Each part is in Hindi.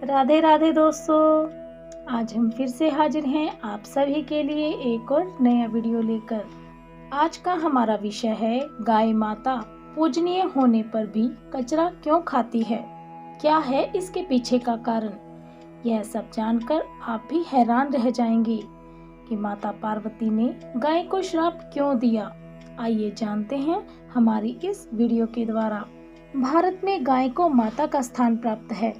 राधे राधे दोस्तों। आज हम फिर से हाजिर हैं आप सभी के लिए एक और नया वीडियो लेकर। आज का हमारा विषय है गाय माता पूजनीय होने पर भी कचरा क्यों खाती है, क्या है इसके पीछे का कारण। यह सब जानकर आप भी हैरान रह जाएंगे कि माता पार्वती ने गाय को श्राप क्यों दिया। आइए जानते हैं हमारी इस वीडियो के द्वारा। भारत में गाय को माता का स्थान प्राप्त है।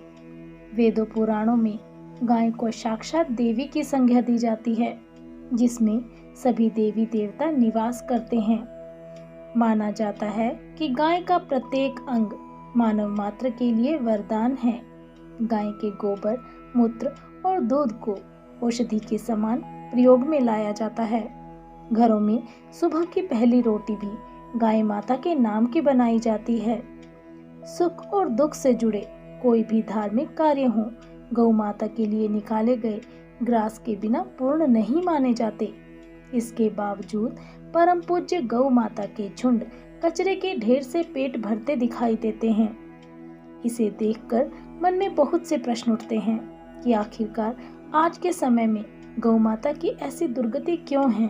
वेदों पुराणों में गाय को साक्षात देवी की संज्ञा दी जाती है, जिसमें सभी देवी देवता निवास करते हैं। माना जाता है कि गाय का प्रत्येक अंग मानव मात्र के लिए वरदान है। गाय के गोबर, मूत्र और दूध को औषधि के समान प्रयोग में लाया जाता है। घरों में सुबह की पहली रोटी भी गाय माता के नाम की बनाई जाती है। सुख और दुख से जुड़े कोई भी धार्मिक कार्य हो, गौ माता के लिए निकाले गए ग्रास के बिना पूर्ण नहीं माने जाते। इसके बावजूद परम पूज्य गौ माता के झुंड कचरे के ढेर से पेट भरते दिखाई देते हैं। इसे देखकर मन में बहुत से प्रश्न उठते हैं कि आखिरकार आज के समय में गौ माता की ऐसी दुर्गति क्यों है।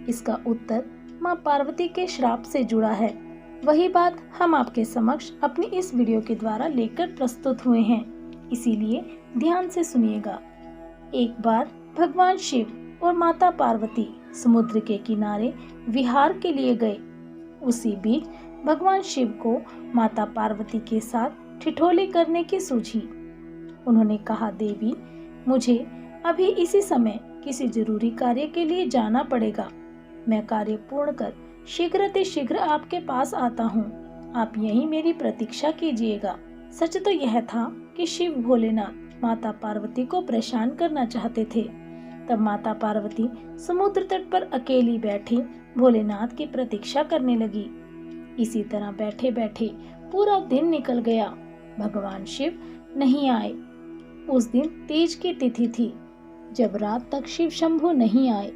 इसका उत्तर मां पार्वती के श्राप से जुड़ा है। वही बात हम आपके समक्ष अपनी इस वीडियो के द्वारा लेकर प्रस्तुत हुए हैं, इसीलिए ध्यान से सुनिएगा। एक बार भगवान शिव और माता पार्वती समुद्र के किनारे विहार के लिए गए। उसी बीच भगवान शिव को माता पार्वती के साथ ठिठोली करने की सूझी। उन्होंने कहा, देवी, मुझे अभी इसी समय किसी जरूरी कार्य के लिए जाना पड़ेगा। मैं कार्य पूर्ण कर शीघ्र आपके पास आता हूँ। आप यहीं मेरी प्रतीक्षा कीजिएगा। सच तो यह था कि शिव भोलेनाथ माता पार्वती को परेशान करना चाहते थे। तब माता पार्वती समुद्र तट पर अकेली बैठी भोलेनाथ की प्रतीक्षा करने लगी। इसी तरह बैठे बैठे पूरा दिन निकल गया। भगवान शिव नहीं आए। उस दिन तीज की तिथि थी। जब रात तक शिव शंभु नहीं आए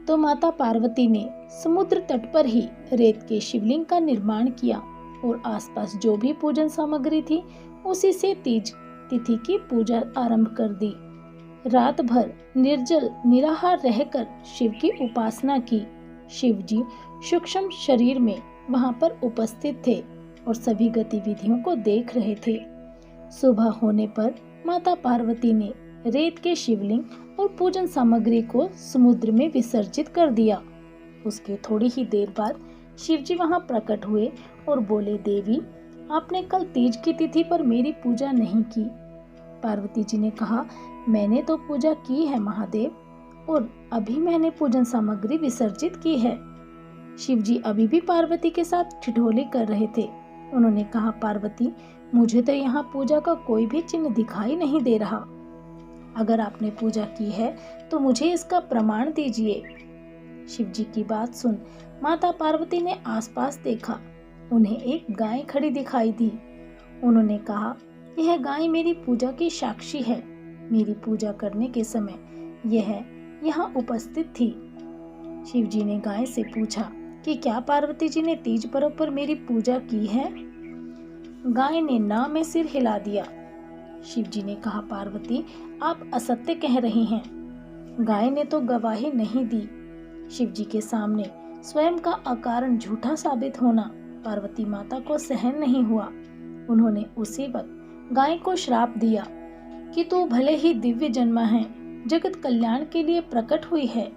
तो माता पार्वती ने समुद्र तट पर ही रेत के शिवलिंग का निर्माण किया और आसपास जो भी पूजन सामग्री थी उसी से तीज तिथि की पूजा आरंभ कर दी। रात भर निर्जल निराहार रहकर शिव की उपासना की। शिव जी सूक्ष्म शरीर में वहां पर उपस्थित थे और सभी गतिविधियों को देख रहे थे। सुबह होने पर माता पार्वती ने रेत के शिवलिंग और पूजन सामग्री को समुद्र में विसर्जित कर दिया। उसके थोड़ी ही देर बाद शिवजी वहां प्रकट हुए और बोले, देवी, आपने कल तीज की तिथि पर मेरी पूजा नहीं की। पार्वती जी ने कहा, मैंने तो पूजा की है महादेव, और अभी मैंने पूजन सामग्री विसर्जित की है। शिवजी अभी भी पार्वती के साथ ठिठोली कर रहे थे। उन्होंने कहा, पार्वती, मुझे तो यहाँ पूजा का कोई भी चिन्ह दिखाई नहीं दे रहा। अगर आपने पूजा की है तो मुझे इसका प्रमाण दीजिए। शिवजी की बात सुन माता पार्वती ने आसपास देखा। उन्हें एक गाय खड़ी दिखाई दी। उन्होंने कहा, यह गाय मेरी पूजा की साक्षी है। मेरी पूजा करने के समय यह यहाँ उपस्थित थी। शिवजी ने गाय से पूछा कि क्या पार्वती जी ने तीज पर्व पर मेरी पूजा की है। गाय ने ना में सिर हिला दिया। शिवजी ने कहा, पार्वती, आप असत्य कह रही हैं। गाय ने तो गवाही नहीं दी। शिवजी के सामने स्वयं का अकारण झूठा साबित होना पार्वती माता को सहन नहीं हुआ। उन्होंने उसी वक्त गाय को श्राप दिया कि तू भले ही दिव्य जन्मा है, जगत कल्याण के लिए प्रकट हुई है,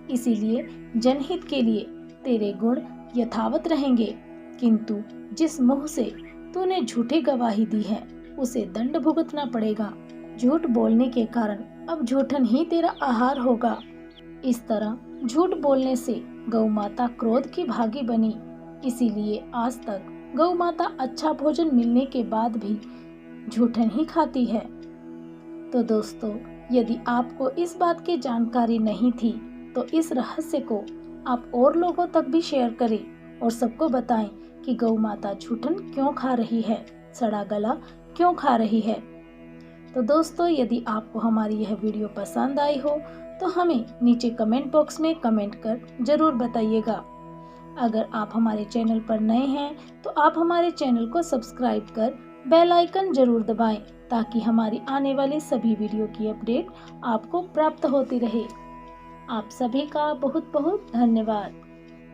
इसीलिए जनहित के लिए तेरे गुण यथावत रहेंगे, किंतु जिस मुंह से तूने झूठी गवाही दी है उसे दंड भुगतना पड़ेगा। झूठ बोलने के कारण अब झूठन ही तेरा आहार होगा। इस तरह झूठ बोलने से गौ माता क्रोध की भागी बनी, इसीलिए आज तक गौ माता अच्छा भोजन मिलने के बाद भी झूठन ही खाती है। तो दोस्तों, यदि आपको इस बात की जानकारी नहीं थी तो इस रहस्य को आप और लोगों तक भी शेयर करें और सबको बताएं कि गौ माता झूठन क्यों खा रही है, सड़ा गला क्यों खा रही है। तो दोस्तों, यदि आपको हमारी यह वीडियो पसंद आई हो तो हमें नीचे कमेंट बॉक्स में कमेंट कर जरूर बताइएगा। अगर आप हमारे चैनल पर नए हैं तो आप हमारे चैनल को सब्सक्राइब कर बेल आइकन जरूर दबाएं ताकि हमारी आने वाली सभी वीडियो की अपडेट आपको प्राप्त होती रहे। आप सभी का बहुत बहुत धन्यवाद।